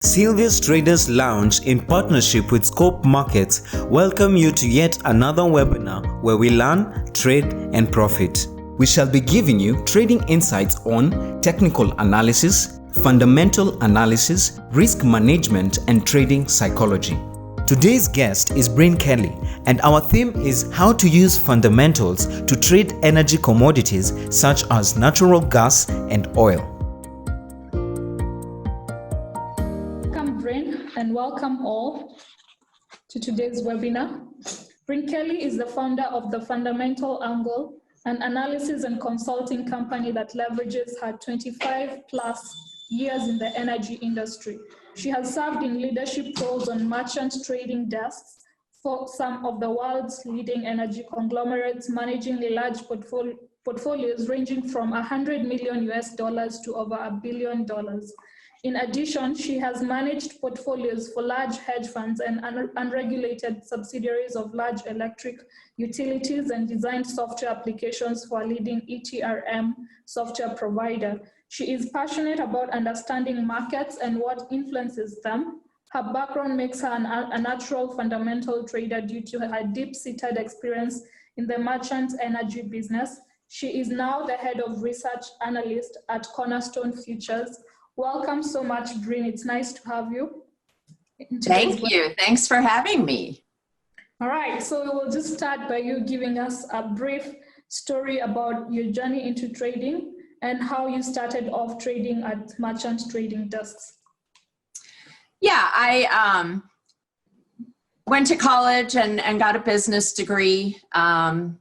Sylvia's Traders Lounge, in partnership with Scope Markets, welcome you to yet another webinar where we learn, trade, and profit. We shall be giving you trading insights on technical analysis, fundamental analysis, risk management, and trading psychology. Today's guest is Brynne Kelly, and our theme is how to use fundamentals to trade energy commodities such as natural gas and oil. And welcome all to today's webinar. Brynne Kelly is the founder of the Fundamental Angle, an analysis and consulting company that leverages her 25 plus years in the energy industry. She has served in leadership roles on merchant trading desks for some of the world's leading energy conglomerates, managing large portfolios ranging from $100 million to over $1 billion. In addition, she has managed portfolios for large hedge funds and unregulated subsidiaries of large electric utilities and designed software applications for a leading ETRM software provider. She is passionate about understanding markets and what influences them. Her background makes her a natural fundamental trader due to her deep-seated experience in the merchant energy business. She is now the head of research analyst at Cornerstone Futures. Welcome so much, Brynne. It's nice to have you. Thank you. Thanks for having me. All right, so we'll just start by you giving us a brief story about your journey into trading and how you started off trading at merchant trading desks. Yeah, I went to college and got a business degree and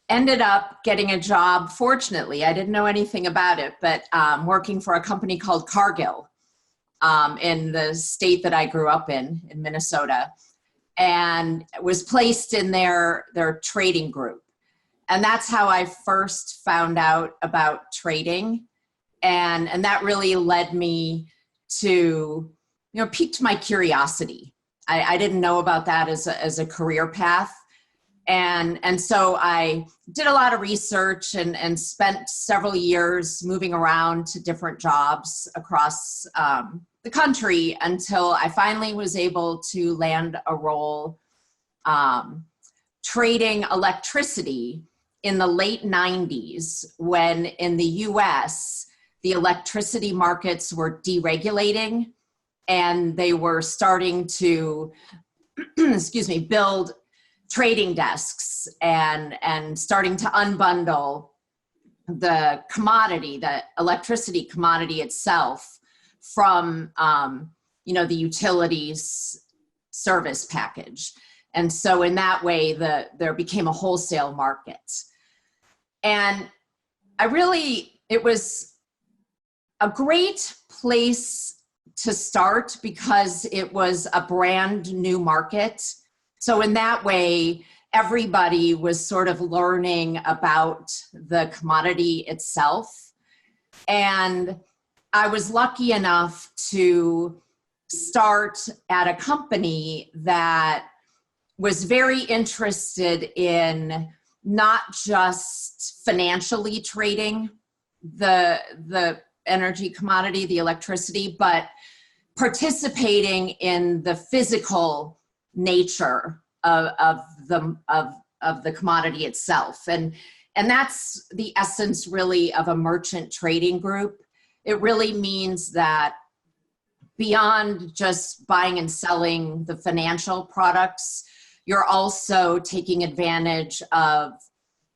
ended up getting a job. Fortunately, I didn't know anything about it, but working for a company called Cargill in the state that I grew up in Minnesota, and was placed in their trading group. And that's how I first found out about trading. And that really led me to, piqued my curiosity. I didn't know about that as a career path. And so I did a lot of research and spent several years moving around to different jobs across the country until I finally was able to land a role trading electricity in the late 90s, when in the US, the electricity markets were deregulating and they were starting to, build trading desks and starting to unbundle the commodity, the electricity commodity itself from, the utilities service package. And so in that way, there became a wholesale market. And it was a great place to start because it was a brand new market. So in that way, everybody was sort of learning about the commodity itself. And I was lucky enough to start at a company that was very interested in not just financially trading the energy commodity, the electricity, but participating in the physical nature of the commodity itself. And that's the essence really of a merchant trading group. It really means that beyond just buying and selling the financial products, you're also taking advantage of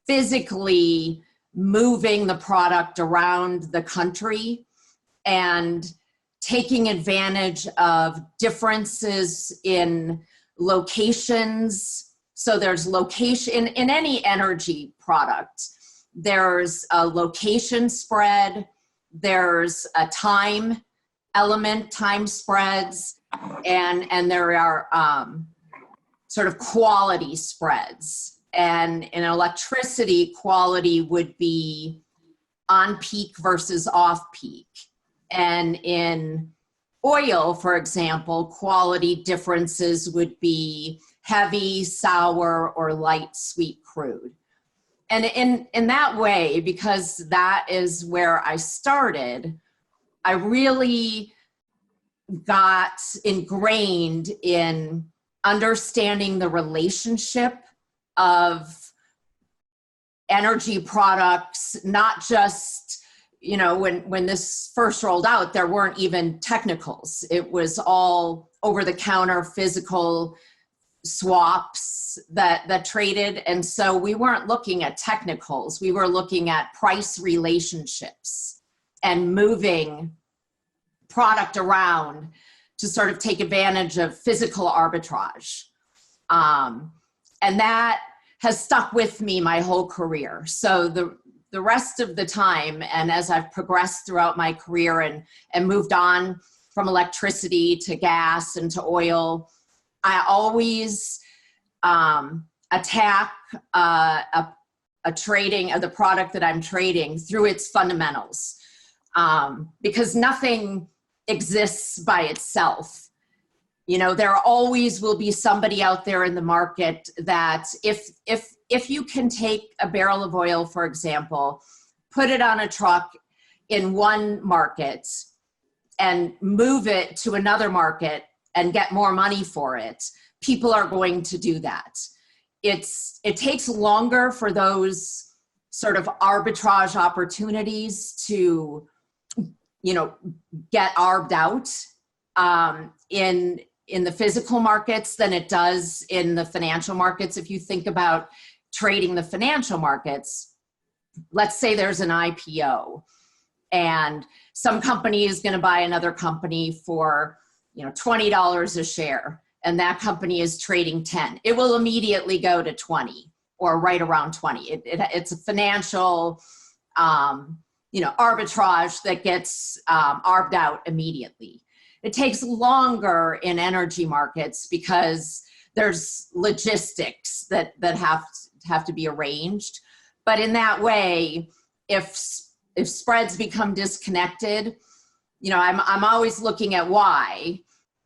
physically moving the product around the country and taking advantage of differences in locations. So there's location in any energy product. There's a location spread, there's a time element, time spreads, and there are sort of quality spreads. And in electricity, quality would be on peak versus off peak. And in oil, for example, quality differences would be heavy, sour, or light sweet crude. And in that way, because that is where I started, I really got ingrained in understanding the relationship of energy products, not just, you know, when this first rolled out, there weren't even technicals. It was all over-the-counter physical swaps that traded. And so we weren't looking at technicals. We were looking at price relationships and moving product around to sort of take advantage of physical arbitrage. And that has stuck with me my whole career. So the rest of the time, and as I've progressed throughout my career and moved on from electricity to gas and to oil, I always attack a trading of the product that I'm trading through its fundamentals, because nothing exists by itself. You know, there always will be somebody out there in the market that if you can take a barrel of oil, for example, put it on a truck in one market and move it to another market and get more money for it, people are going to do that. It takes longer for those sort of arbitrage opportunities to, you know, get arbed out in the physical markets than it does in the financial markets. If you think about trading the financial markets, let's say there's an IPO and some company is going to buy another company for, you know, $20 a share, and that company is trading 10. It will immediately go to 20 or right around 20. It's a financial, you know, arbitrage that gets arbed out immediately. It takes longer in energy markets because there's logistics that have to be arranged. But in that way, if spreads become disconnected, you know, I'm always looking at why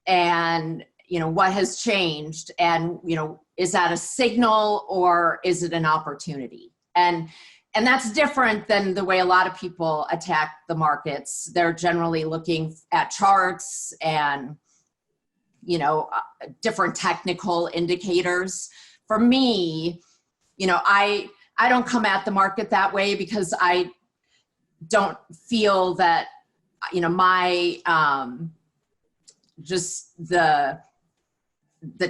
and, you know, what has changed, and, you know, is that a signal or is it an opportunity? And that's different than the way a lot of people attack the markets. They're generally looking at charts and, you know, different technical indicators. For me, you know, I don't come at the market that way because I don't feel that, you know, my, just the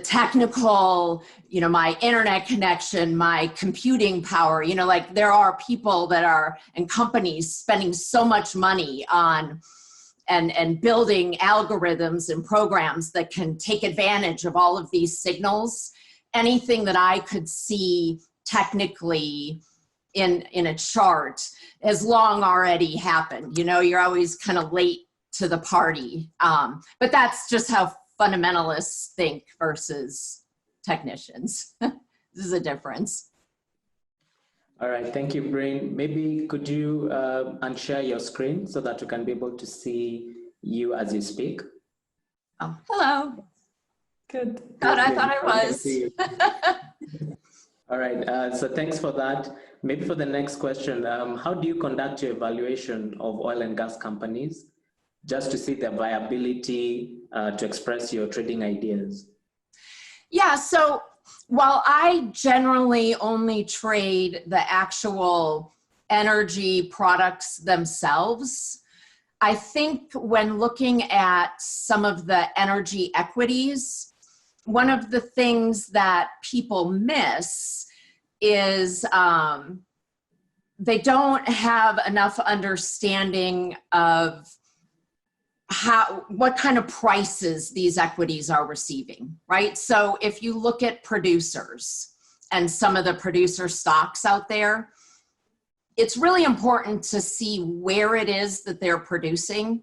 technical, you know, my internet connection, my computing power, you know, like there are people that are, and companies spending so much money on and building algorithms and programs that can take advantage of all of these signals. Anything that I could see technically in a chart has long already happened. You know, you're always kind of late to the party. But that's just how fundamentalists think versus technicians. This is a difference. All right, thank you, Brynne. Maybe could you unshare your screen so that we can be able to see you as you speak? Oh, hello. Good. God, I thought I was. All right, so thanks for that. Maybe for the next question, how do you conduct your evaluation of oil and gas companies just to see their viability to express your trading ideas? Yeah, so while I generally only trade the actual energy products themselves, I think when looking at some of the energy equities, one of the things that people miss is they don't have enough understanding of what kind of prices these equities are receiving, right? So if you look at producers and some of the producer stocks out there, it's really important to see where it is that they're producing.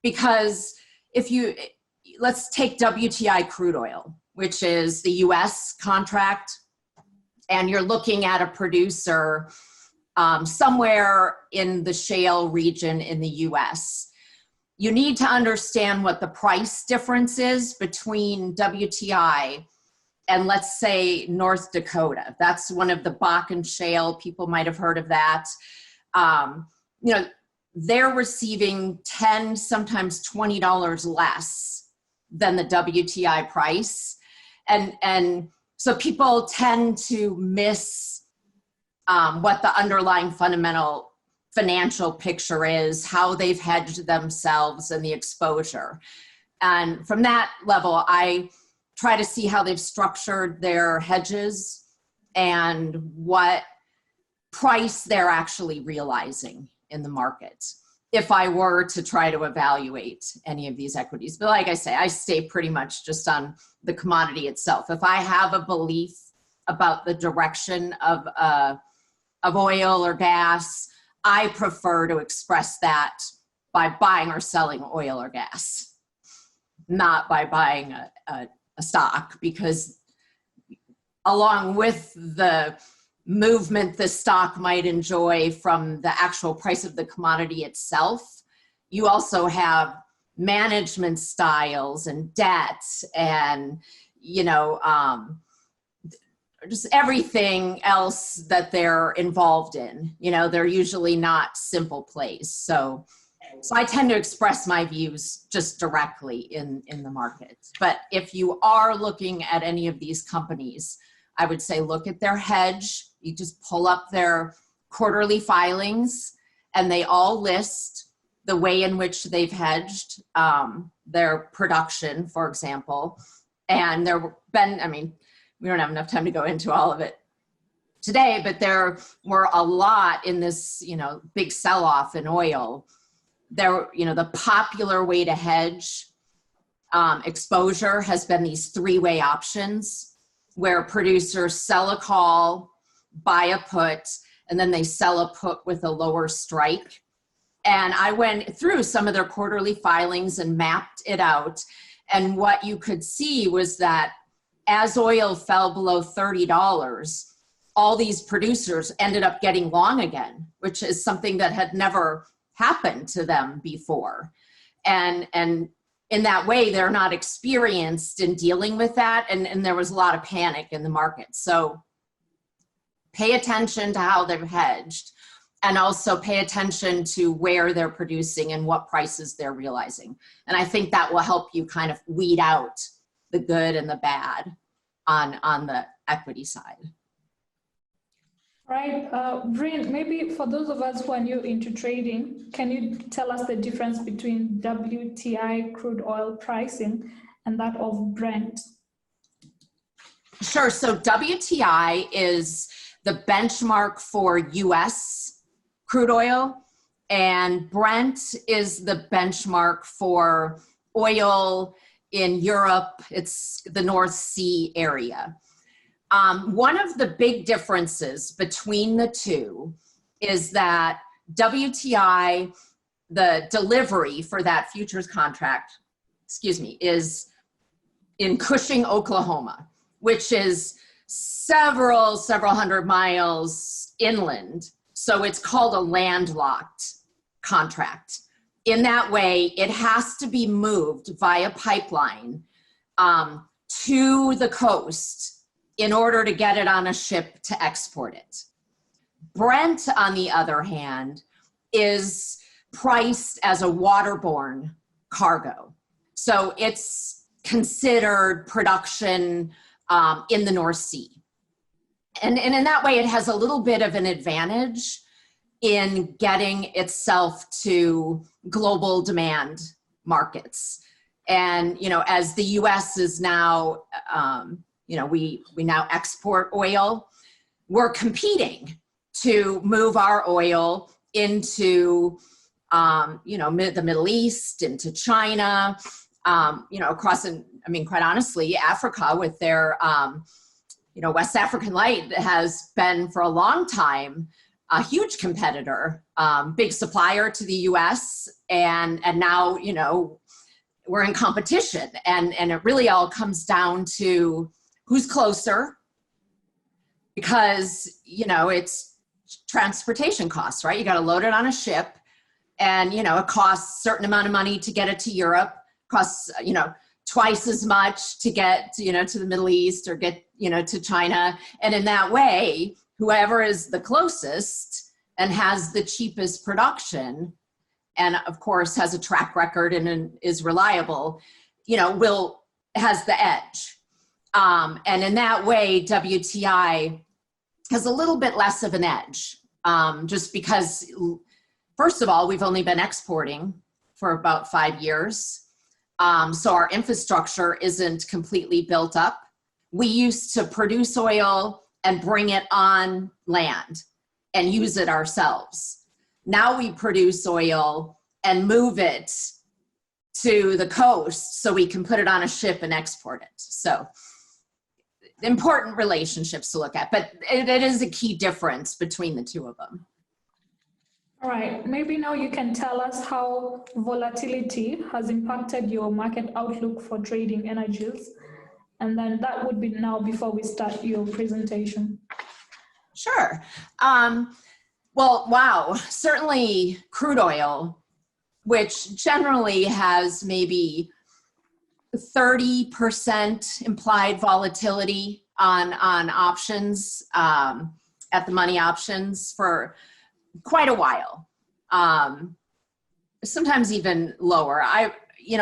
Because let's take WTI crude oil, which is the US contract, and you're looking at a producer somewhere in the shale region in the US. You need to understand what the price difference is between WTI and, let's say, North Dakota. That's one of the Bakken shale. People might have heard of that. You know, they're receiving $10, sometimes $20 less than the WTI price. And so people tend to miss what the underlying fundamental financial picture is, how they've hedged themselves and the exposure. And from that level, I try to see how they've structured their hedges and what price they're actually realizing in the market if I were to try to evaluate any of these equities. But like I say, I stay pretty much just on the commodity itself. If I have a belief about the direction of oil or gas, I prefer to express that by buying or selling oil or gas, not by buying a stock, because along with the movement the stock might enjoy from the actual price of the commodity itself, you also have management styles and debts and, just everything else that they're involved in. They're usually not simple plays. So I tend to express my views just directly in the market. But if you are looking at any of these companies, I would say look at their hedge. You just pull up their quarterly filings and they all list the way in which they've hedged their production, for example. And there been, we don't have enough time to go into all of it today, but there were a lot in this, big sell-off in oil. The popular way to hedge exposure has been these three-way options where producers sell a call, buy a put, and then they sell a put with a lower strike. And I went through some of their quarterly filings and mapped it out. And what you could see was that as oil fell below $30, all these producers ended up getting long again, which is something that had never happened to them before. And in that way, they're not experienced in dealing with that. And there was a lot of panic in the market. So pay attention to how they're hedged and also pay attention to where they're producing and what prices they're realizing. And I think that will help you kind of weed out the good and the bad on the equity side. Right. Brynne, maybe for those of us who are new into trading, can you tell us the difference between WTI crude oil pricing and that of Brent? Sure. So WTI is the benchmark for US crude oil, and Brent is the benchmark for oil in Europe. It's the North Sea area. One of the big differences between the two is that WTI, the delivery for that futures contract, is in Cushing, Oklahoma, which is several hundred miles inland. So it's called a landlocked contract. In that way, it has to be moved via pipeline to the coast in order to get it on a ship to export it. Brent, on the other hand, is priced as a waterborne cargo. So it's considered production in the North Sea. And in that way, it has a little bit of an advantage in getting itself to global demand markets. And, as the US is now, we now export oil, we're competing to move our oil into, the Middle East, into China, across, quite honestly, Africa with their, West African Light has been for a long time a huge competitor, big supplier to the US, and now, we're in competition, and it really all comes down to who's closer, because, it's transportation costs, right? You got to load it on a ship, and, it costs a certain amount of money to get it to Europe, costs, twice as much to get, to the Middle East or get, to China. And in that way, whoever is the closest and has the cheapest production and of course has a track record and is reliable, has the edge. And in that way, WTI has a little bit less of an edge, just because, first of all, we've only been exporting for about 5 years. So our infrastructure isn't completely built up. We used to produce oil and bring it on land and use it ourselves. Now we produce oil and move it to the coast so we can put it on a ship and export it. So important relationships to look at, but it is a key difference between the two of them. All right, maybe now you can tell us how volatility has impacted your market outlook for trading energies. And then that would be now before we start your presentation. Sure. Well, wow, certainly crude oil, which generally has maybe 30% implied volatility on options, at the money options for quite a while. Sometimes even lower.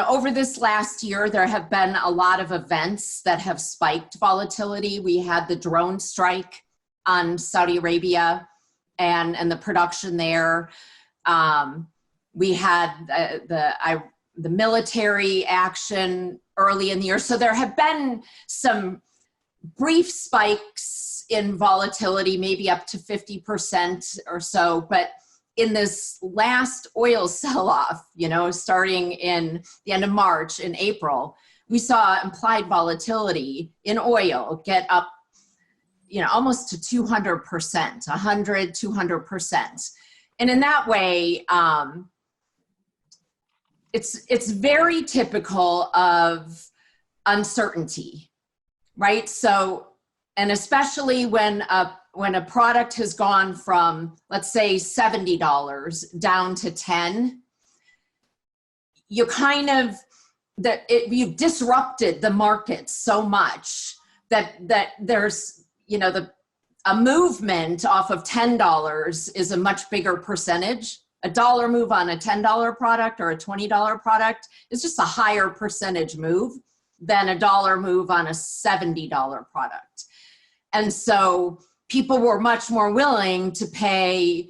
Over this last year, there have been a lot of events that have spiked volatility. We had the drone strike on Saudi Arabia and the production there. We had the military action early in the year. So there have been some brief spikes in volatility, maybe up to 50% or so. But in this last oil sell-off, starting in the end of March and April, we saw implied volatility in oil get up, almost to 200%, 100, 200%. And in that way, it's very typical of uncertainty, right? So, and especially when a product has gone from, let's say, $70 down to $10, you you've disrupted the market so much that there's, a movement off of $10 is a much bigger percentage. A dollar move on a $10 product or a $20 product is just a higher percentage move than a dollar move on a $70 product. And so people were much more willing to pay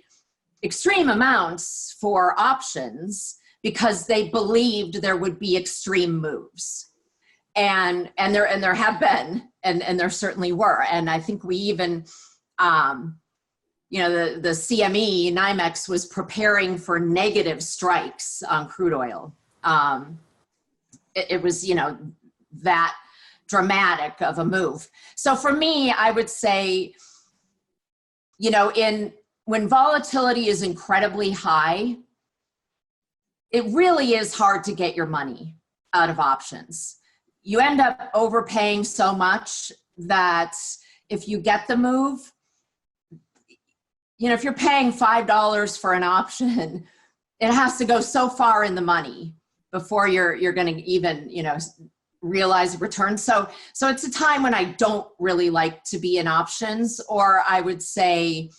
extreme amounts for options because they believed there would be extreme moves. And there have been, and there certainly were. And I think we even, the CME, NYMEX was preparing for negative strikes on crude oil. It was, that dramatic of a move. So for me, I would say, when volatility is incredibly high, it really is hard to get your money out of options. You end up overpaying so much that if you get the move, if you're paying $5 for an option, it has to go so far in the money before you're going to even, realize return. So it's a time when I don't really like to be in options, or I would say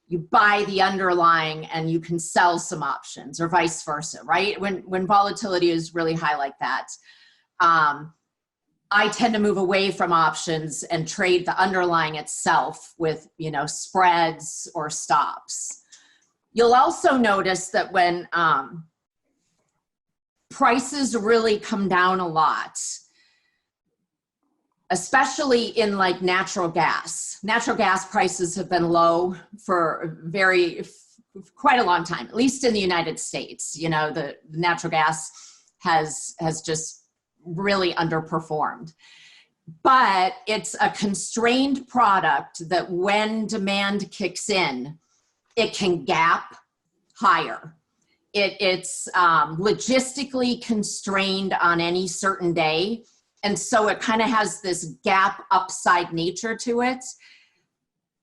you buy the underlying and you can sell some options, or vice versa, right? When volatility is really high like that, I tend to move away from options and trade the underlying itself with, spreads or stops. You'll also notice that when prices really come down a lot, especially in like natural gas. Natural gas prices have been low for quite a long time, at least in the United States. The natural gas has just really underperformed. But it's a constrained product that when demand kicks in, it can gap higher. It's logistically constrained on any certain day. And so it kind of has this gap upside nature to it.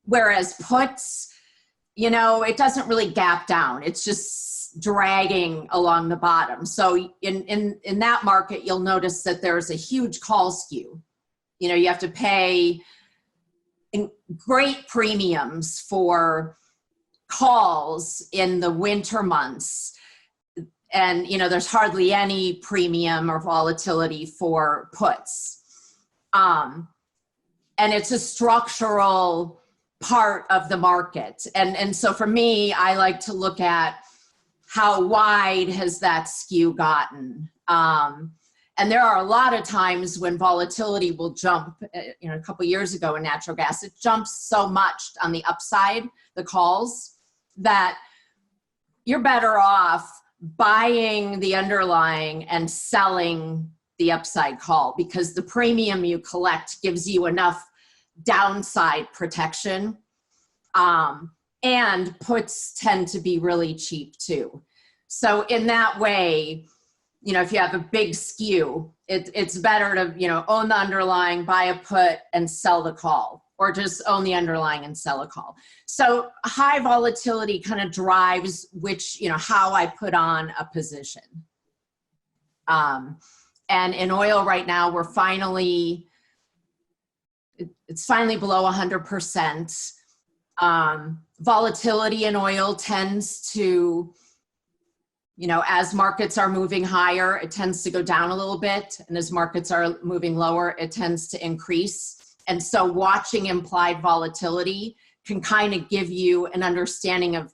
Whereas puts, it doesn't really gap down. It's just dragging along the bottom. So in that market, you'll notice that there's a huge call skew. You have to pay great premiums for calls in the winter months And, there's hardly any premium or volatility for puts. And it's a structural part of the market. And so for me, I like to look at how wide has that skew gotten. And there are a lot of times when volatility will jump, a couple of years ago in natural gas, it jumps so much on the upside, the calls, that you're better off buying the underlying and selling the upside call, because the premium you collect gives you enough downside protection. And puts tend to be really cheap too. So in that way, if you have a big skew, it's better to, own the underlying, buy a put and sell the call, or just own the underlying and sell a call. So high volatility kind of drives how I put on a position. And in oil right now, it's finally below 100%. Volatility in oil tends to, as markets are moving higher, it tends to go down a little bit. And as markets are moving lower, it tends to increase. And so watching implied volatility can kind of give you an understanding of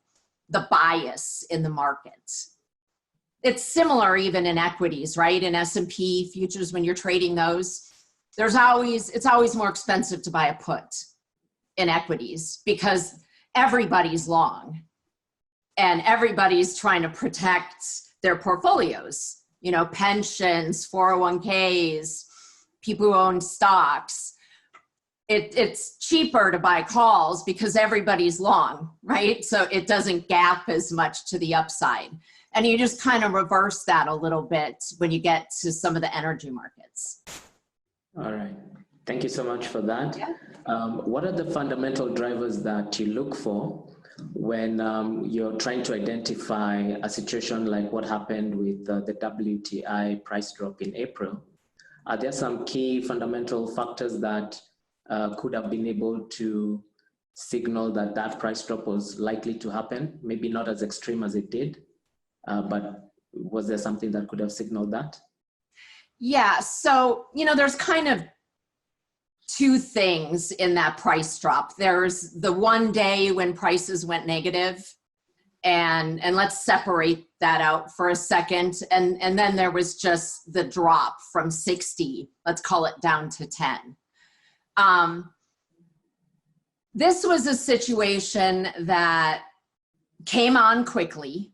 the bias in the market. It's similar even in equities, right? In S&P futures, when you're trading those, it's always more expensive to buy a put in equities because everybody's long and everybody's trying to protect their portfolios, pensions, 401ks, people who own stocks. It's cheaper to buy calls because everybody's long, right? So it doesn't gap as much to the upside. And you just kind of reverse that a little bit when you get to some of the energy markets. All right. Thank you so much for that. Yeah. What are the fundamental drivers that you look for when you're trying to identify a situation like what happened with the WTI price drop in April? Are there some key fundamental factors that could have been able to signal that that price drop was likely to happen? Maybe not as extreme as it did, but was there something that could have signaled that? Yeah, so, there's kind of two things in that price drop. There's the one day when prices went negative, and let's separate that out for a second. And then there was just the drop from 60, let's call it, down to 10. This was a situation that came on quickly.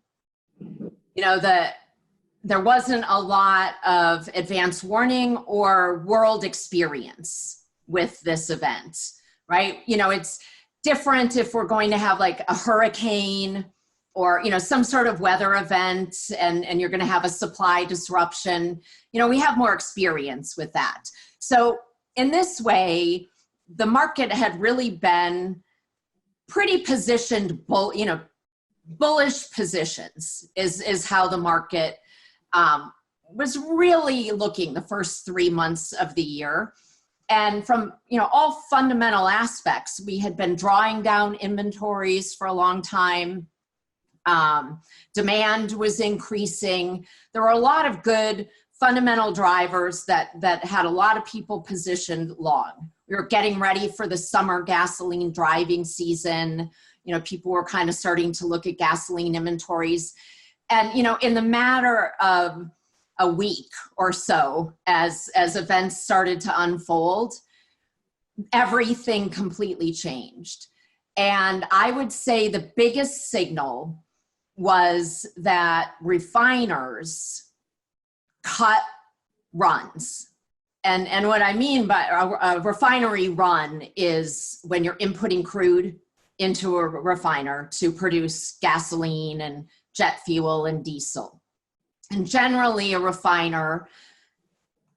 There wasn't a lot of advance warning or world experience with this event, right? It's different if we're going to have like a hurricane or, some sort of weather event and you're going to have a supply disruption. We have more experience with that. So in this way, the market had really been pretty positioned, bullish positions is how the market was really looking the first 3 months of the year. And from, all fundamental aspects, we had been drawing down inventories for a long time. Demand was increasing. There were a lot of good fundamental drivers that had a lot of people positioned long. We were getting ready for the summer gasoline driving season. People were kind of starting to look at gasoline inventories. And, in the matter of a week or so, as events started to unfold, everything completely changed. And I would say the biggest signal was that refiners cut runs. And what I mean by a refinery run is when you're inputting crude into a refiner to produce gasoline and jet fuel and diesel. And generally a refiner,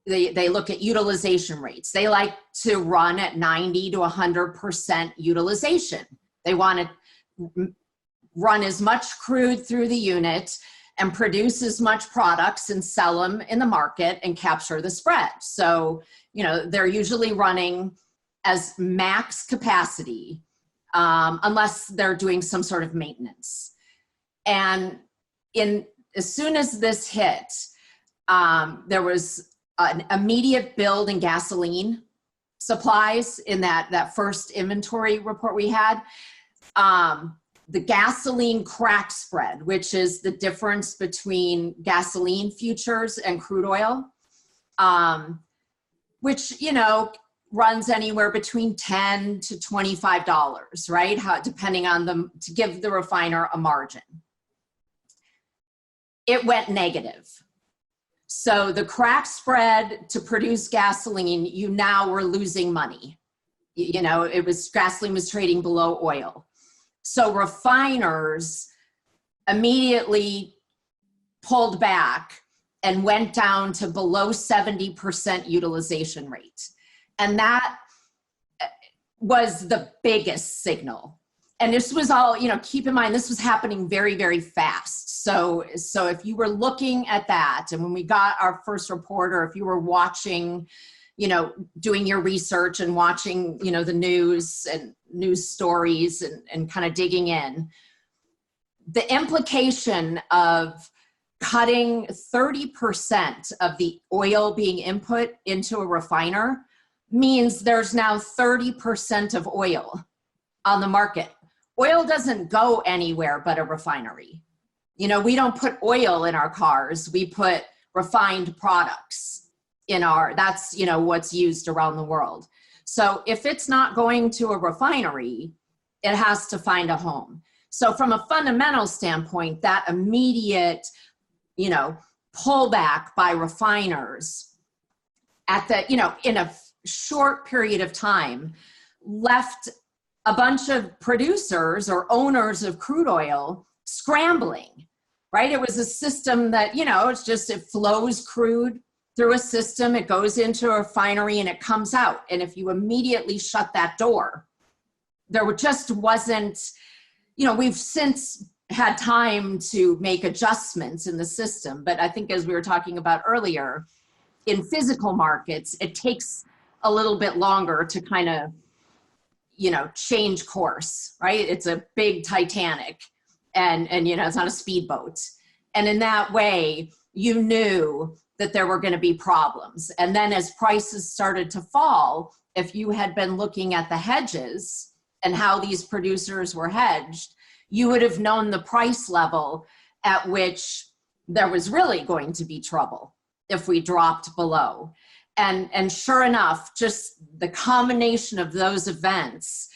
they look at utilization rates. They like to run at 90 to 100% utilization. They want to run as much crude through the unit and produce as much products and sell them in the market and capture the spread. So, they're usually running as max capacity unless they're doing some sort of maintenance. And in as soon as this hit, there was an immediate build in gasoline supplies in that first inventory report we had. The gasoline crack spread, which is the difference between gasoline futures and crude oil, which, runs anywhere between $10 to $25, right? Depending on to give the refiner a margin. It went negative. So the crack spread to produce gasoline, you now were losing money. Gasoline was trading below oil. So refiners immediately pulled back and went down to below 70% utilization rate. And that was the biggest signal. And this was all, keep in mind, this was happening very, very fast. So if you were looking at that, and when we got our first report, or if you were watching, doing your research and watching, the news and news stories and kind of digging in, the implication of cutting 30% of the oil being input into a refiner means there's now 30% of oil on the market. Oil doesn't go anywhere but a refinery. We don't put oil in our cars. We put refined products in that's, what's used around the world. So if it's not going to a refinery, it has to find a home. So from a fundamental standpoint, that immediate, pullback by refiners at the, in a short period of time left a bunch of producers or owners of crude oil scrambling, right? It was a system that, it flows crude through a system, it goes into a refinery and it comes out. And if you immediately shut that door, there just wasn't, we've since had time to make adjustments in the system. But I think, as we were talking about earlier, in physical markets, it takes a little bit longer to kind of, change course, right? It's a big Titanic and it's not a speedboat. And in that way, you knew that there were going to be problems. And then as prices started to fall, if you had been looking at the hedges and how these producers were hedged, you would have known the price level at which there was really going to be trouble if we dropped below. And sure enough, just the combination of those events,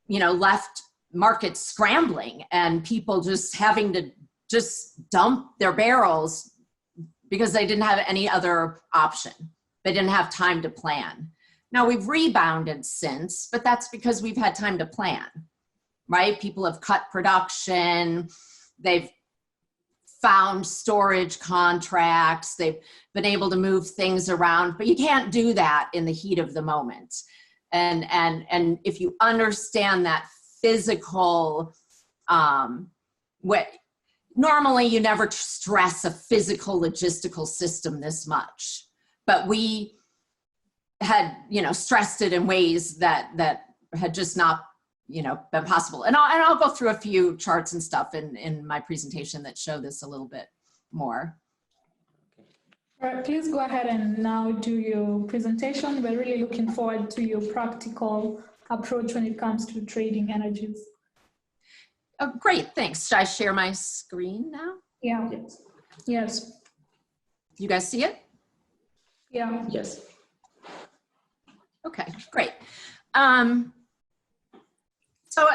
left markets scrambling and people just having to just dump their barrels because they didn't have any other option. They didn't have time to plan. Now we've rebounded since, but that's because we've had time to plan, right? People have cut production. They've found storage contracts. They've been able to move things around, but you can't do that in the heat of the moment. And if you understand that physical, normally you never stress a physical logistical system this much, but we had, stressed it in ways that had just not, been possible. And I'll go through a few charts and stuff in my presentation that show this a little bit more. All right, please go ahead and now do your presentation. We're really looking forward to your practical approach when it comes to trading energies. Oh, great, thanks. Should I share my screen now? Yeah. Yes. You guys see it? Yeah. Yes. Okay, great. So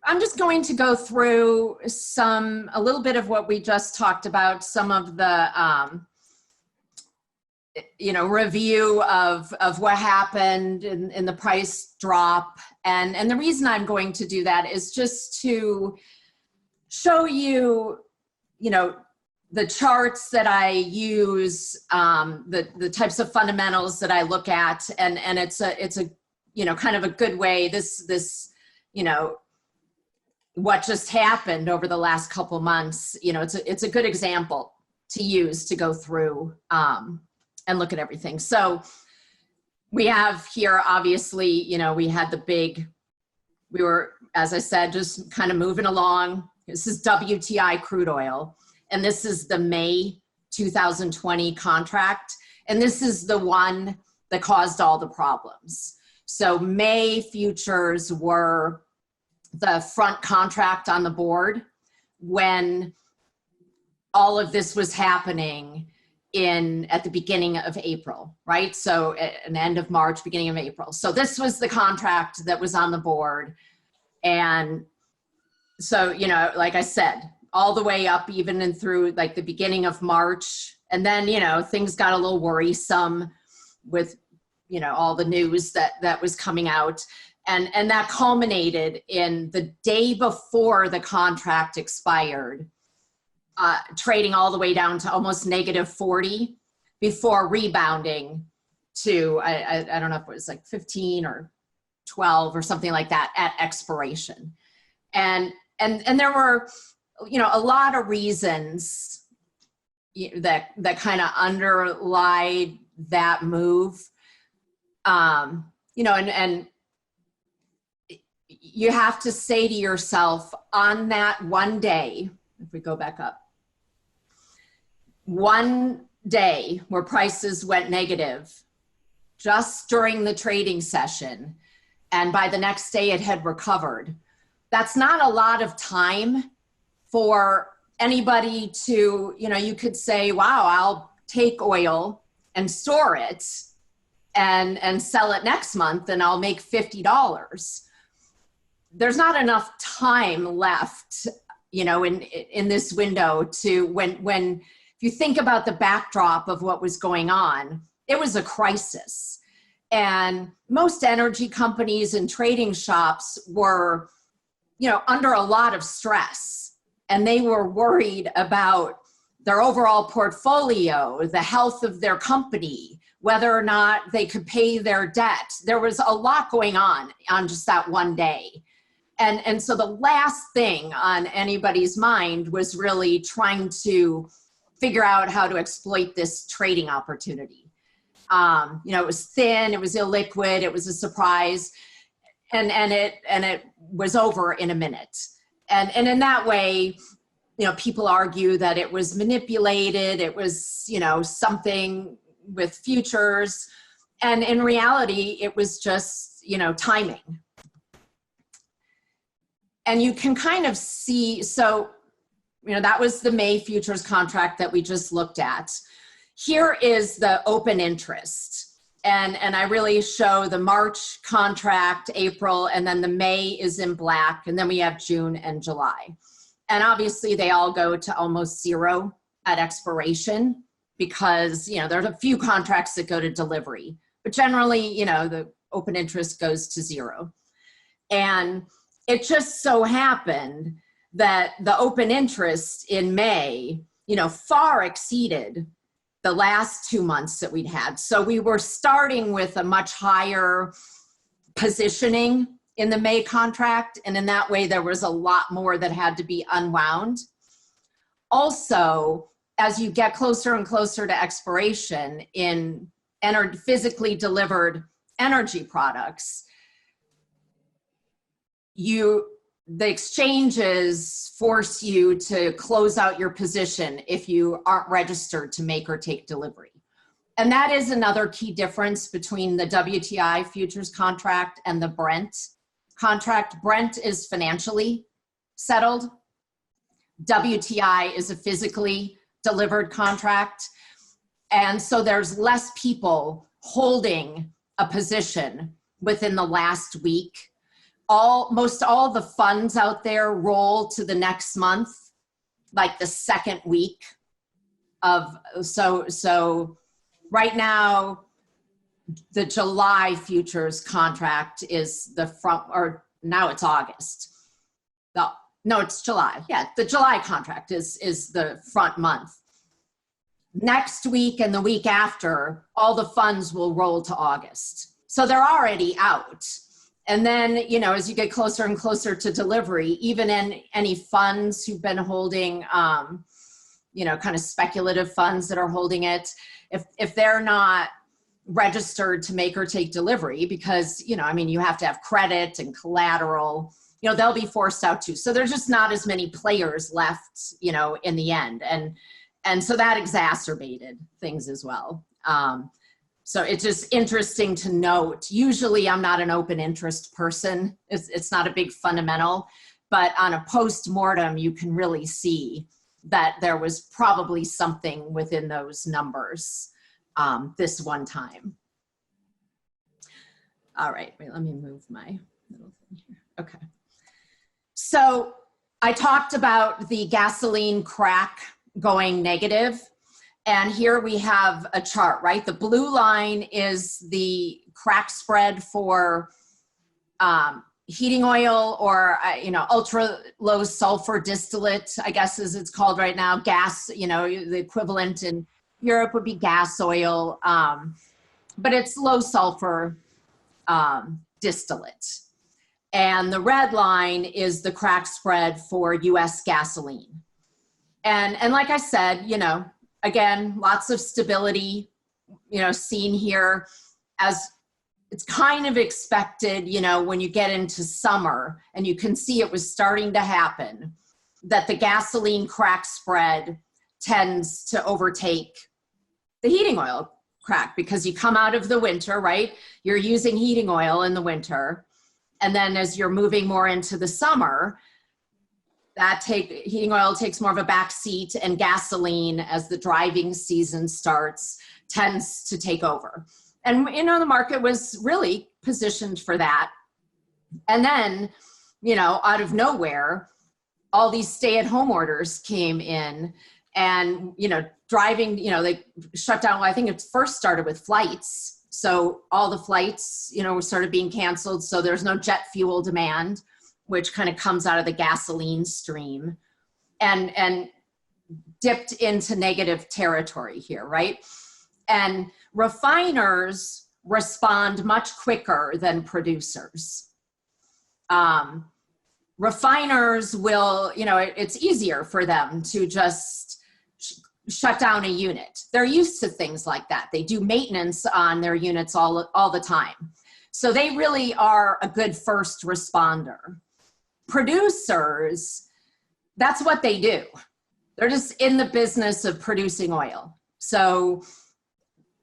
I'm just going to go through a little bit of what we just talked about, some of the, review of what happened in the price drop. And the reason I'm going to do that is just to show you, the charts that I use, the types of fundamentals that I look at, and it's a kind of a good way, this what just happened over the last couple months, it's a good example to use to go through and look at everything. So we have here, obviously, we had we were, as I said, just kind of moving along. This is WTI crude oil. And this is the May 2020 contract. And this is the one that caused all the problems. So May futures were the front contract on the board when all of this was happening at the beginning of April, right? So at the end of March, beginning of April. So this was the contract that was on the board. And so, you know, like I said, all the way up even and through like the beginning of March. And then, you know, things got a little worrisome with, you know, all the news that was coming out. And that culminated in the day before the contract expired, trading all the way down to almost -40 before rebounding to, I don't know if it was like 15 or 12 or something like that at expiration. And there were, you know, a lot of reasons that kind of underlie that move. You know, and you have to say to yourself on that one day, if we go back up, one day where prices went negative just during the trading session, and by the next day it had recovered. That's not a lot of time for anybody to, you know, you could say, wow, I'll take oil and store it and sell it next month and I'll make $50. There's not enough time left, you know, in this window to when if you think about the backdrop of what was going on, it was a crisis. And most energy companies and trading shops were, you know, under a lot of stress, and they were worried about their overall portfolio, the health of their company, whether or not they could pay their debt. There was a lot going on just that one day. And so the last thing on anybody's mind was really trying to figure out how to exploit this trading opportunity. You know, it was thin, it was illiquid, it was a surprise, and it was over in a minute. And in that way, you know, people argue that it was manipulated, it was, you know, something with futures, and in reality, it was just, you know, timing. And you can kind of see, so, you know, that was the May futures contract that we just looked at. Here is the open interest. And I really show the March contract, April, and then the May is in black, and then we have June and July. And obviously they all go to almost zero at expiration because, you know, there's a few contracts that go to delivery, but generally, you know, the open interest goes to zero. And it just so happened that the open interest in May, you know, far exceeded the last 2 months that we'd had. So we were starting with a much higher positioning in the May contract. And in that way, there was a lot more that had to be unwound. Also, as you get closer and closer to expiration in physically delivered energy products, the exchanges force you to close out your position if you aren't registered to make or take delivery. And that is another key difference between the WTI futures contract and the Brent contract. Brent is financially settled. WTI is a physically delivered contract. And so there's less people holding a position within the last week. Most all the funds out there roll to the next month, like the second week of, so right now, the July futures contract is the front, or now it's August. No, it's July. Yeah, the July contract is the front month. Next week and the week after, all the funds will roll to August. So they're already out. And then, you know, as you get closer and closer to delivery, even in any funds who've been holding, you know, kind of speculative funds that are holding it, if they're not registered to make or take delivery, because, you know, I mean, you have to have credit and collateral, they'll be forced out too. So there's just not as many players left, in the end. And so that exacerbated things as well. So it's just interesting to note. Usually I'm not an open interest person. It's not a big fundamental, but on a post-mortem, you can really see that there was probably something within those numbers this one time. All right, wait, let me move my little thing here. Okay. So I talked about the gasoline crack going negative. And here we have a chart, right? The blue line is the crack spread for heating oil or, ultra low sulfur distillate, I guess as it's called right now, gas, the equivalent in Europe would be gas oil, but it's low sulfur distillate. And the red line is the crack spread for US gasoline. And like I said, again, lots of stability, seen here, as it's kind of expected, when you get into summer, and you can see it was starting to happen, that the gasoline crack spread tends to overtake the heating oil crack, because you come out of the winter, right? You're using heating oil in the winter. And then as you're moving more into the summer, heating oil takes more of a back seat, and gasoline, as the driving season starts, tends to take over. And, the market was really positioned for that. And then, out of nowhere, all these stay-at-home orders came in, and, driving, they shut down. Well, I think it first started with flights. So all the flights, started being canceled. So there's no jet fuel demand, which kind of comes out of the gasoline stream, and dipped into negative territory here, right? And refiners respond much quicker than producers. Refiners will, it's easier for them to just shut down a unit. They're used to things like that. They do maintenance on their units all the time. So they really are a good first responder. Producers, that's what they do. They're just in the business of producing oil. So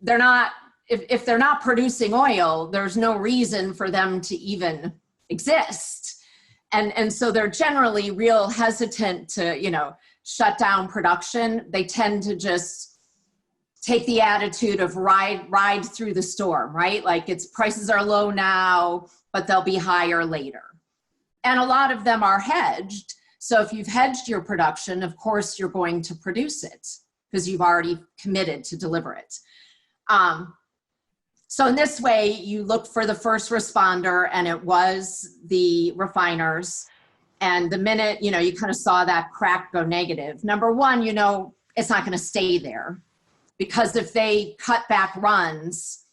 they're not, if they're not producing oil, there's no reason for them to even exist. And so they're generally real hesitant to, shut down production. They tend to just take the attitude of ride through the storm, right? Like, prices are low now, but they'll be higher later. And a lot of them are hedged. So if you've hedged your production, of course, you're going to produce it because you've already committed to deliver it. So in this way, you look for the first responder, and it was the refiners. And the minute, you kind of saw that crack go negative, number one, it's not going to stay there, because if they cut back runs,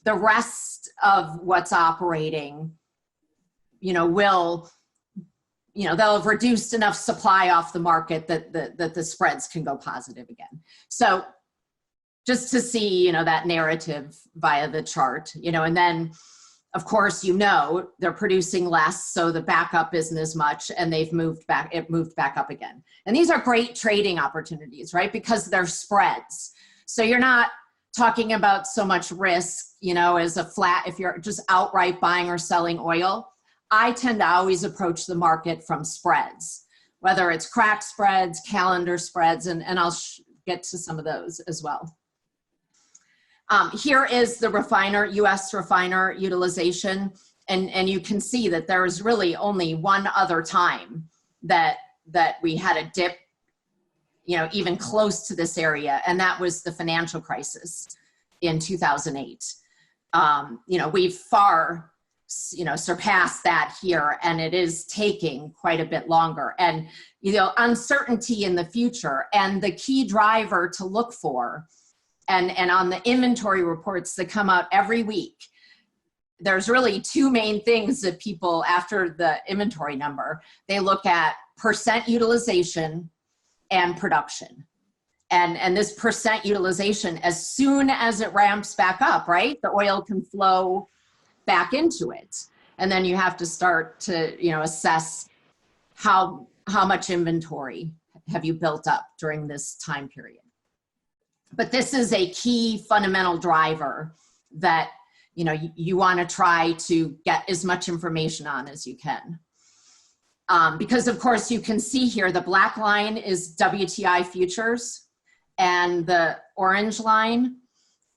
the rest of what's operating, will, they'll have reduced enough supply off the market that the spreads can go positive again. So just to see, that narrative via the chart, and then, of course, they're producing less, so the backup isn't as much, and it moved back up again. And these are great trading opportunities, right? Because they're spreads. So you're not talking about so much risk, as a flat, if you're just outright buying or selling oil. I tend to always approach the market from spreads, whether it's crack spreads, calendar spreads, and I'll get to some of those as well. Here is the U.S. refiner utilization, and you can see that there is really only one other time that we had a dip, even close to this area, and that was the financial crisis in 2008. We've far, surpassed that here, and it is taking quite a bit longer. And, uncertainty in the future, and the key driver to look for, and on the inventory reports that come out every week, there's really two main things that people, after the inventory number, they look at: percent utilization and production. And this percent utilization, as soon as it ramps back up, right, the oil can flow back into it. And then you have to start to, assess how much inventory have you built up during this time period. But this is a key fundamental driver that, you want to try to get as much information on as you can. Because of course you can see here, the black line is WTI futures and the orange line,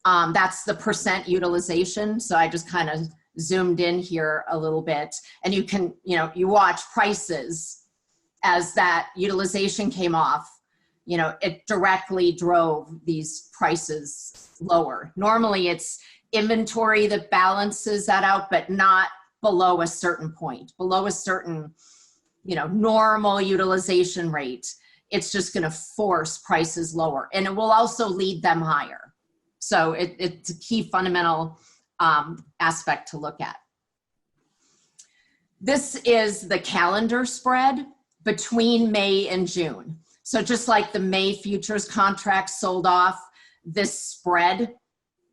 that's the percent utilization. So I just kind of zoomed in here a little bit, and you can, you watch prices as that utilization came off, it directly drove these prices lower. Normally it's inventory that balances that out, but not below a certain point, below a certain, normal utilization rate. It's just going to force prices lower, and it will also lead them higher. So it's a key fundamental aspect to look at. This is the calendar spread between May and June. So just like the May futures contract sold off, this spread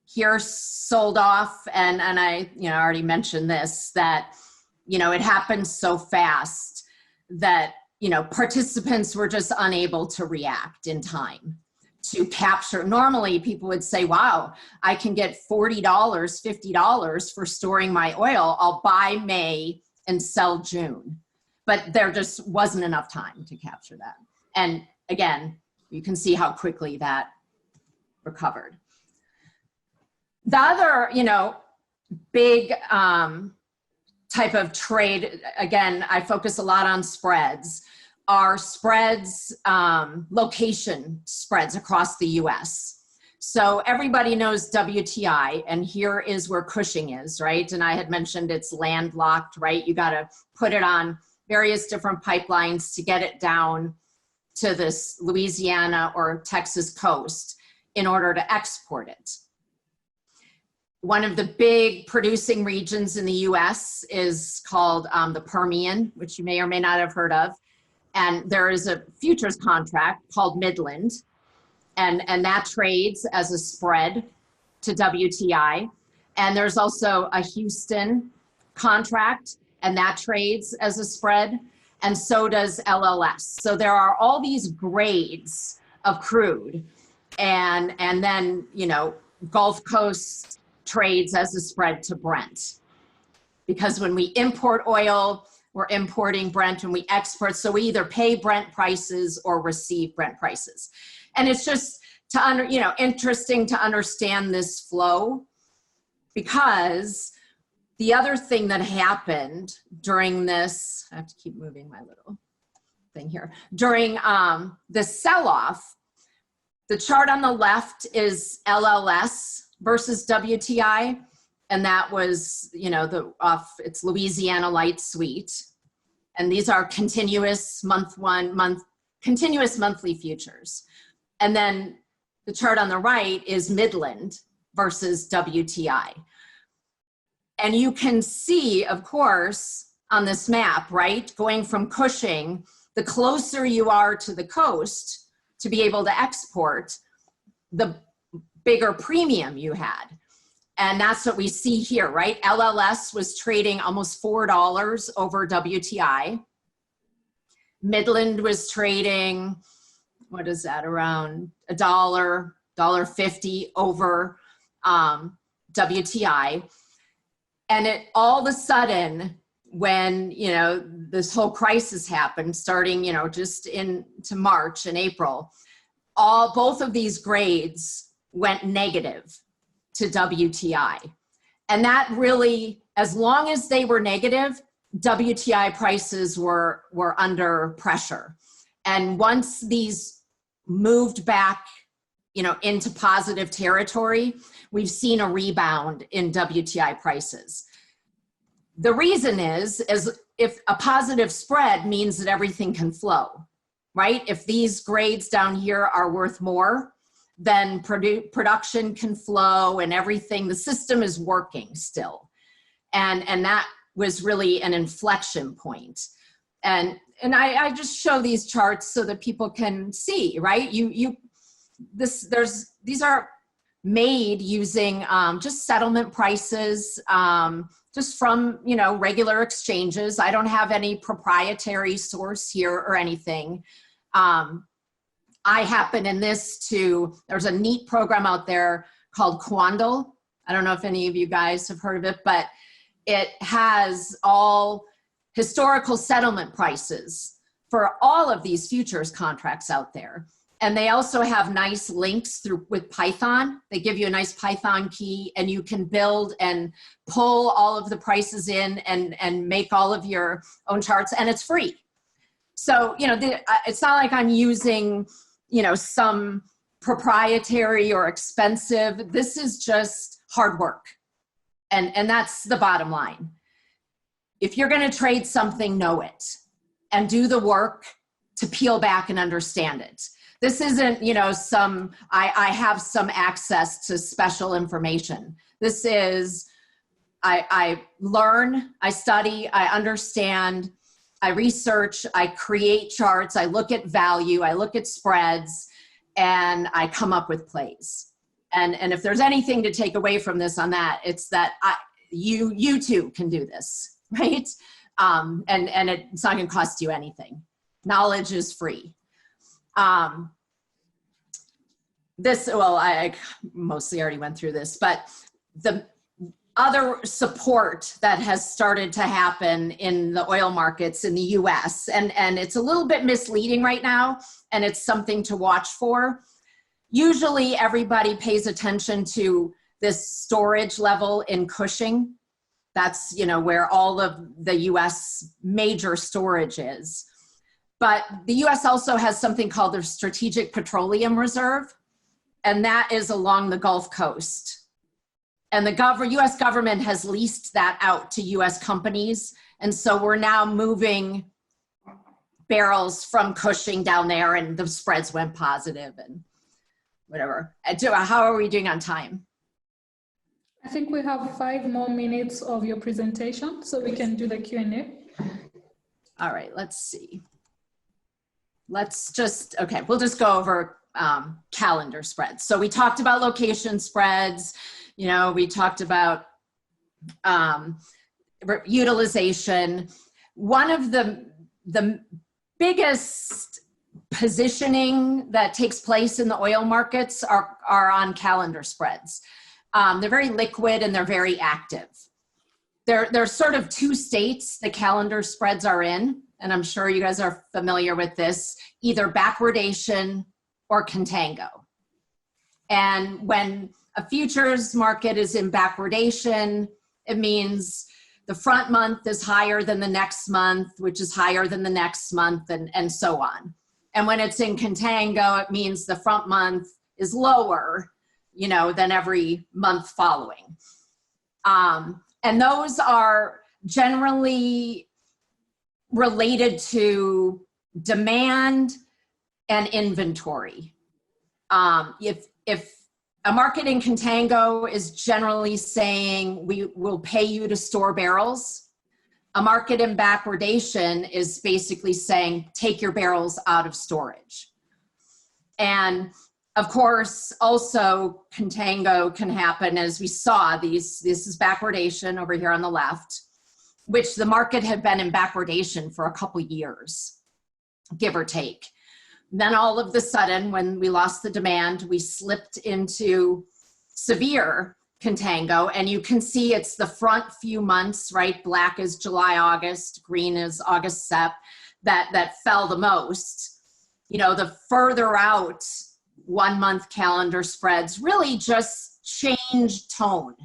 here sold off. And I, already mentioned this, that, it happened so fast that, participants were just unable to react in time to capture. Normally people would say, wow, I can get $40, $50 for storing my oil. I'll buy May and sell June. But there just wasn't enough time to capture that. And again, you can see how quickly that recovered. The other, big type of trade, again, I focus a lot on spreads, are spreads, location spreads across the US. So everybody knows WTI, and here is where Cushing is, right? And I had mentioned it's landlocked, right? You got to put it on various different pipelines to get it down to this Louisiana or Texas coast in order to export it. One of the big producing regions in the US is called the Permian, which you may or may not have heard of. And there is a futures contract called Midland, and that trades as a spread to WTI. And there's also a Houston contract, and that trades as a spread, and so does LLS. So there are all these grades of crude, and then, Gulf Coast trades as a spread to Brent. Because when we import oil, we're importing Brent, and we export, so we either pay Brent prices or receive Brent prices. And it's just interesting to understand this flow, because the other thing that happened during this, I have to keep moving my little thing here, during the sell-off, the chart on the left is LLS versus WTI, and that was, it's Louisiana Light Sweet. And these are continuous continuous monthly futures. And then the chart on the right is Midland versus WTI. And you can see, of course, on this map, right, going from Cushing, the closer you are to the coast to be able to export, the bigger premium you had. And that's what we see here, right? LLS was trading almost $4 over WTI. Midland was trading, what is that, around $1, $1.50 over WTI. And it all of a sudden, when, this whole crisis happened, starting, just into March and April, both of these grades went negative to WTI. And that really, as long as they were negative, WTI prices were under pressure. And once these moved back, into positive territory, we've seen a rebound in WTI prices. The reason is if a positive spread means that everything can flow, right? If these grades down here are worth more, then production can flow and everything, the system is working still. And that was really an inflection point. And I just show these charts so that people can see, right? These are made using just settlement prices, just from, regular exchanges. I don't have any proprietary source here or anything. I happen in this there's a neat program out there called Quandl. I don't know if any of you guys have heard of it, but it has all historical settlement prices for all of these futures contracts out there. And they also have nice links with Python. They give you a nice Python key, and you can build and pull all of the prices in and make all of your own charts, and it's free. So, it's not like I'm using, some proprietary or expensive. This is just hard work. And that's the bottom line. If you're going to trade something, know it and do the work to peel back and understand it. This isn't, I have some access to special information. This is, I learn, I study, I understand, I research, I create charts, I look at value, I look at spreads, and I come up with plays. And if there's anything to take away from this on that, it's that you too can do this, right? And it's not going to cost you anything. Knowledge is free. I mostly already went through this, but the other support that has started to happen in the oil markets in the US, and it's a little bit misleading right now, and it's something to watch for. Usually everybody pays attention to this storage level in Cushing. That's, where all of the US major storage is. But the US also has something called the Strategic Petroleum Reserve, and that is along the Gulf Coast. And the US government has leased that out to US companies. And so we're now moving barrels from Cushing down there, and the spreads went positive and whatever. How are we doing on time? I think we have 5 more minutes of your presentation, so we can do the Q&A. All right, let's see. We'll just go over calendar spreads. So we talked about location spreads, we talked about utilization. One of the biggest positioning that takes place in the oil markets are on calendar spreads. They're very liquid and they're very active. There's sort of 2 states the calendar spreads are in, and I'm sure you guys are familiar with this, either backwardation or contango. And when a futures market is in backwardation, it means the front month is higher than the next month, which is higher than the next month, and so on. And when it's in contango, it means the front month is lower, than every month following. And those are generally related to demand and inventory. If a market in contango is generally saying we will pay you to store barrels, a market in backwardation is basically saying take your barrels out of storage. And of course, also contango can happen, as we saw. This is backwardation over here on the left, which the market had been in backwardation for a couple years, give or take. Then all of a sudden, when we lost the demand, we slipped into severe contango, and you can see it's the front few months, right? Black is July, August, green is August, Sep, that fell the most. The further out 1 month calendar spreads really just changed tone,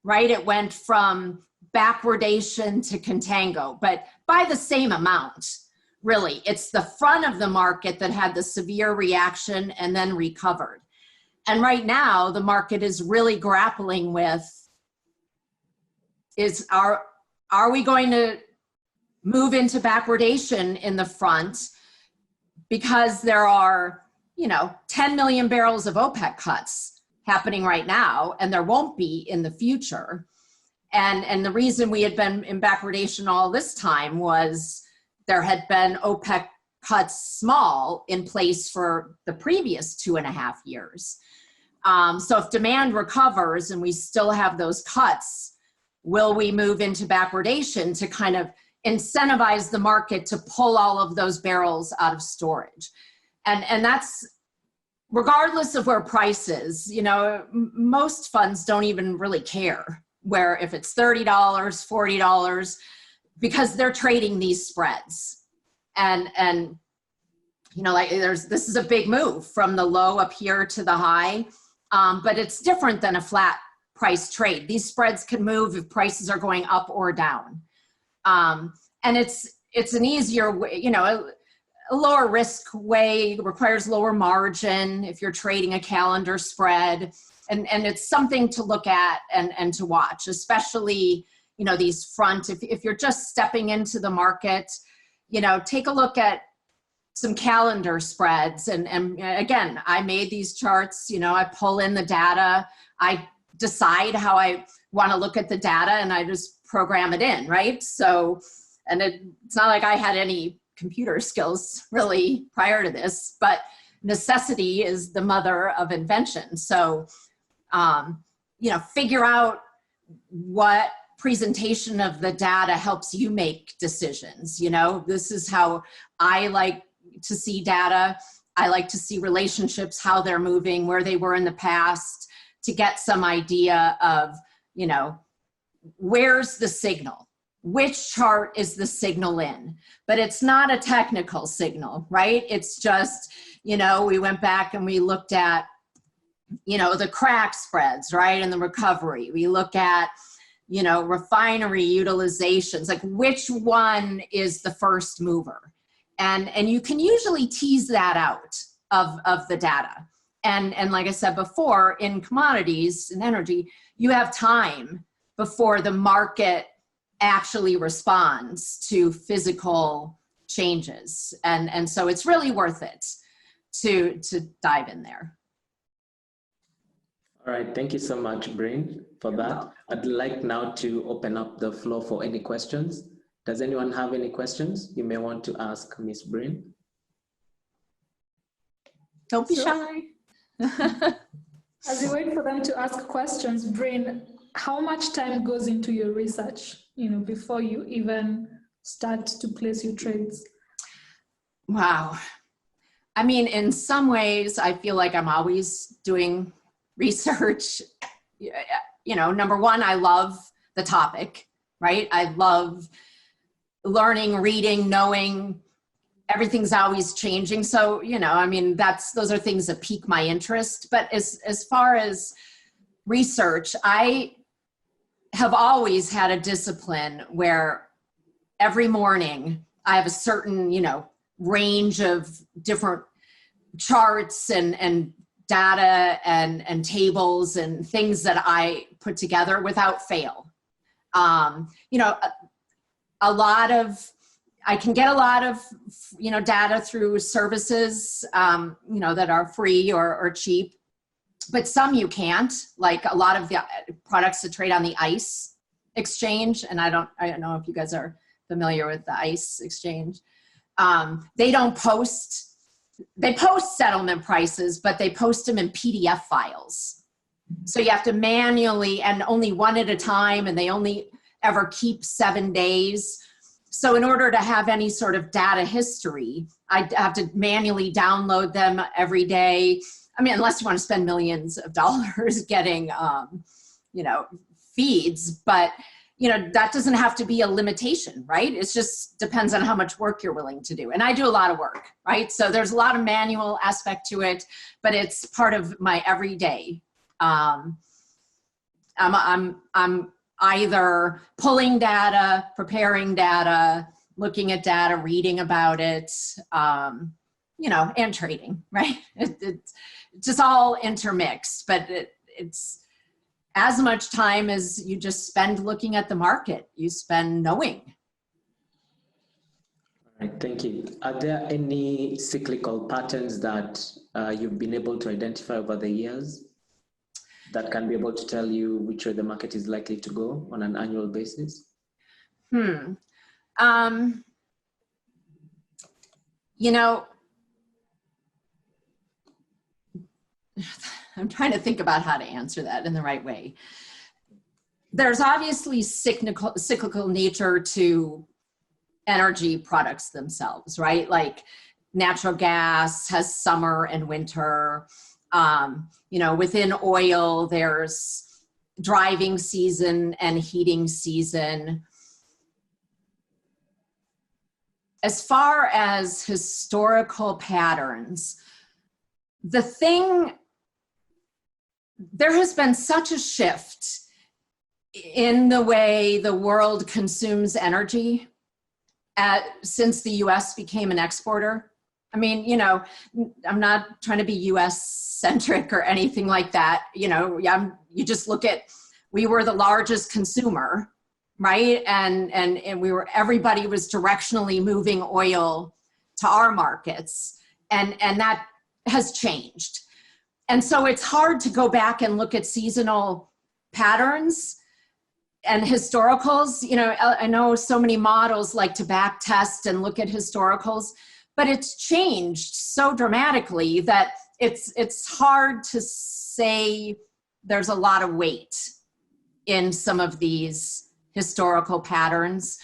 right? It went from backwardation to contango, but by the same amount. Really, it's the front of the market that had the severe reaction and then recovered. And right now, the market is really grappling with, are we going to move into backwardation in the front because there are, 10 million barrels of OPEC cuts happening right now, and there won't be in the future. And the reason we had been in backwardation all this time was there had been OPEC cuts small in place for the previous 2.5 years. So if demand recovers and we still have those cuts, will we move into backwardation to kind of incentivize the market to pull all of those barrels out of storage? And that's regardless of where price is. You know, most funds don't even really care where, if it's $30, $40, because they're trading these spreads. And you know, like this is a big move from the low up here to the high, but it's different than a flat price trade. These spreads can move if prices are going up or down. And it's an easier way, you know, a lower risk way, requires lower margin if you're trading a calendar spread. And it's something to look at and to watch, especially, you know, these front, if you're just stepping into the market, you know, take a look at some calendar spreads. And again, I made these charts, you know, I pull in the data, I decide how I want to look at the data, and I just program it in, right? So, and it's not like I had any computer skills really prior to this, but necessity is the mother of invention. So, you know, figure out what presentation of the data helps you make decisions. You know, this is how I like to see data. I like to see relationships, how they're moving, where they were in the past, to get some idea of, you know, where's the signal? Which chart is the signal in? But it's not a technical signal, right? It's just, you know, we went back and we looked at, you know, the crack spreads, right? And the recovery. We look at, you know, refinery utilizations, like which one is the first mover? And you can usually tease that out of the data. And like I said before, in commodities and energy, you have time before the market actually responds to physical changes. And so it's really worth it to dive in there. All right, thank you so much, Brynne, for that. I'd like now to open up the floor for any questions. Does anyone have any questions you may want to ask Miss Brynne? Don't be shy. As you wait for them to ask questions, Brynne, how much time goes into your research, you know, before you even start to place your trades? Wow. I mean, in some ways, I feel like I'm always doing research. You know, number one, I love the topic, right? I love learning, reading, knowing. Everything's always changing. So, you know, I mean, those are things that pique my interest. But as far as research, I have always had a discipline where every morning I have a certain, you know, range of different charts and data and tables and things that I put together without fail. You know, I can get a lot of, you know, data through services, you know, that are free or cheap, but some you can't, like a lot of the products that trade on the ICE exchange. And I don't know if you guys are familiar with the ICE exchange. They post settlement prices, but they post them in PDF files. So you have to manually, and only one at a time, and they only ever keep 7 days. So in order to have any sort of data history, I have to manually download them every day. I mean, unless you want to spend millions of dollars getting, you know, feeds, but, you know, that doesn't have to be a limitation, right? It just depends on how much work you're willing to do. And I do a lot of work, right? So there's a lot of manual aspect to it, but it's part of my everyday. I'm either pulling data, preparing data, looking at data, reading about it, you know, and trading, right? It's just all intermixed, but it's as much time as you just spend looking at the market, you spend knowing. All right, thank you. Are there any cyclical patterns that you've been able to identify over the years that can be able to tell you which way the market is likely to go on an annual basis? You know, I'm trying to think about how to answer that in the right way. There's obviously cyclical nature to energy products themselves, right? Like natural gas has summer and winter. You know, within oil, there's driving season and heating season. As far as historical patterns, there has been such a shift in the way the world consumes energy since the US became an exporter. I mean, you know, I'm not trying to be US centric or anything like that. You know, you just look at, we were the largest consumer, right? And everybody was directionally moving oil to our markets, and that has changed. And so it's hard to go back and look at seasonal patterns and historicals. You know, I know so many models like to back test and look at historicals, but it's changed so dramatically that it's hard to say there's a lot of weight in some of these historical patterns,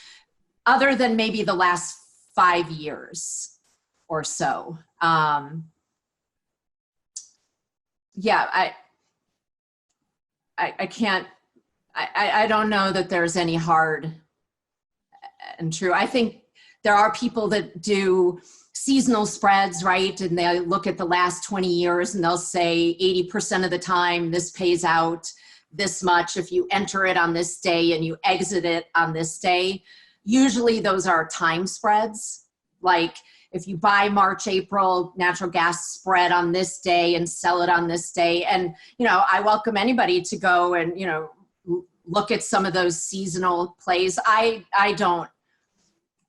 other than maybe the last 5 years or so. Yeah, I can't, I don't know that there's any hard and true. I think there are people that do seasonal spreads, right? And they look at the last 20 years and they'll say 80% of the time this pays out this much if you enter it on this day and you exit it on this day. Usually those are time spreads. Like if you buy March, April natural gas spread on this day and sell it on this day. And, you know, I welcome anybody to go and, you know, look at some of those seasonal plays. I don't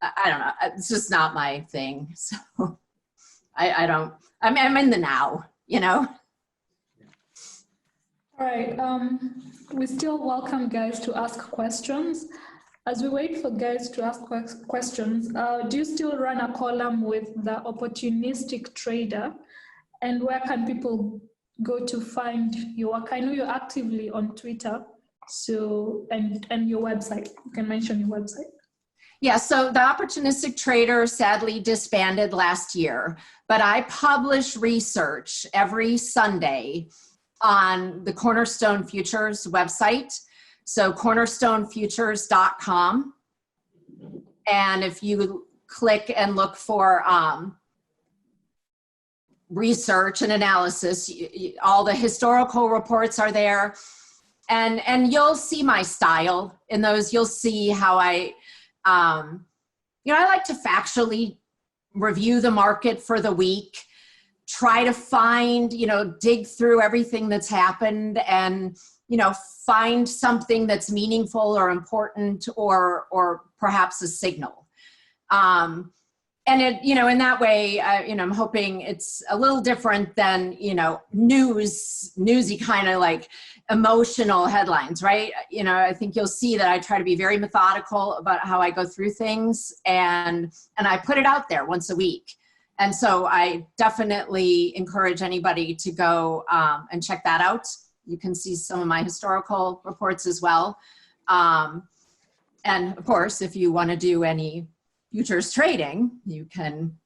know. It's just not my thing. So I'm in the now, you know? All right, we still welcome guys to ask questions. As we wait for guys to ask questions, do you still run a column with the opportunistic trader? And where can people go to find your work? I know you're actively on Twitter, so and your website. You can mention your website. Yeah, so the opportunistic trader sadly disbanded last year, but I publish research every Sunday on the Cornerstone Futures website. So cornerstonefutures.com. And if you click and look for research and analysis, all the historical reports are there. And you'll see my style in those. You'll see how I like to factually review the market for the week, try to find, dig through everything that's happened and, find something that's meaningful or important or perhaps a signal. And it, in that way, I'm hoping it's a little different than, newsy kind of like emotional headlines, right? I think you'll see that I try to be very methodical about how I go through things and I put it out there once a week. And so I definitely encourage anybody to go and check that out. You can see some of my historical reports as well. And of course, if you want to do any futures trading, you can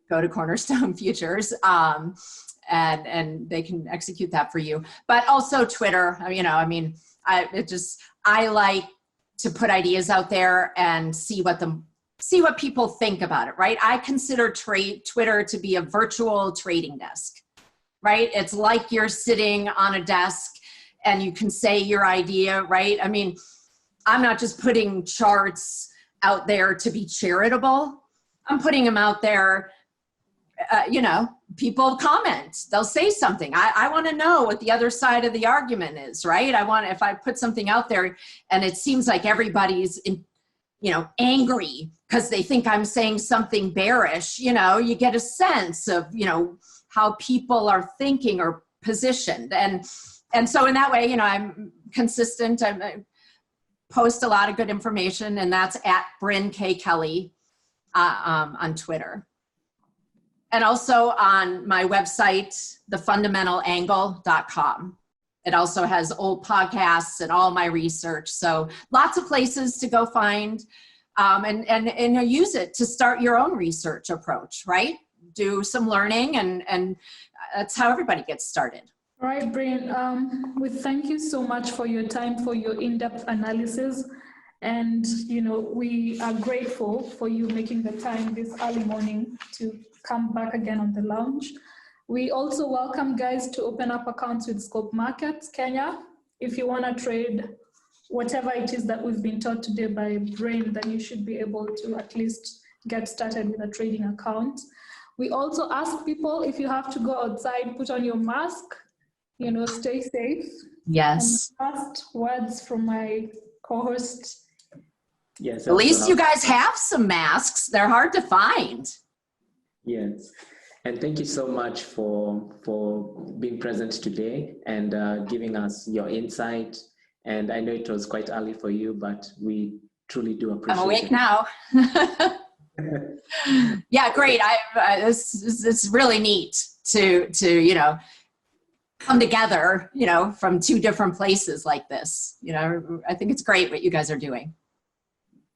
go to Cornerstone Futures and they can execute that for you. But also Twitter, I like to put ideas out there and see what people think about it, right? I consider Twitter to be a virtual trading desk, right? It's like you're sitting on a desk and you can say your idea, right? I'm not just putting charts out there to be charitable. I'm putting them out there, people comment, they'll say something. I want to know what the other side of the argument is, right? if I put something out there and it seems like everybody's angry because they think I'm saying something bearish, you get a sense of, how people are thinking or positioned. And so in that way, I'm consistent. I post a lot of good information, and that's at Brynne K. Kelly on Twitter. And also on my website, thefundamentalangle.com. It also has old podcasts and all my research. So lots of places to go find and use it to start your own research approach, right? Do some learning and that's how everybody gets started. All right, Brynne, we thank you so much for your time, for your in-depth analysis. And, we are grateful for you making the time this early morning to come back again on the lounge. We also welcome guys to open up accounts with Scope Markets Kenya. If you want to trade whatever it is that we've been taught today by Brynne, then you should be able to at least get started with a trading account. We also ask people, if you have to go outside, put on your mask, stay safe. Yes. And last words from my co-host. Yes. At least you guys have some masks. They're hard to find. Yes. And thank you so much for being present today and giving us your insight. And I know it was quite early for you, but we truly do appreciate it. I'm awake now. Yeah, great. It's really neat to come together, from two different places like this. I think it's great what you guys are doing.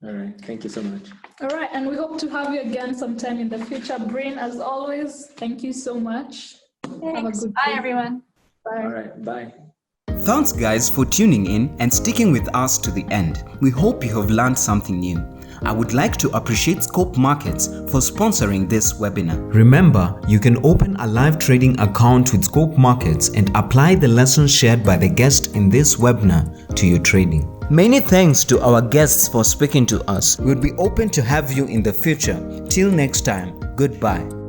All right. Thank you so much. All right. And we hope to have you again sometime in the future. Brynne, as always, thank you so much. Thanks. Have a good Bye, day. everyone. Bye. All right. Bye. Thanks guys for tuning in and sticking with us to the end. We hope you have learned something new. I would like to appreciate Scope Markets for sponsoring this webinar. Remember, you can open a live trading account with Scope Markets and apply the lessons shared by the guest in this webinar to your trading. Many thanks to our guests for speaking to us. We'll be open to have you in the future. Till next time, goodbye.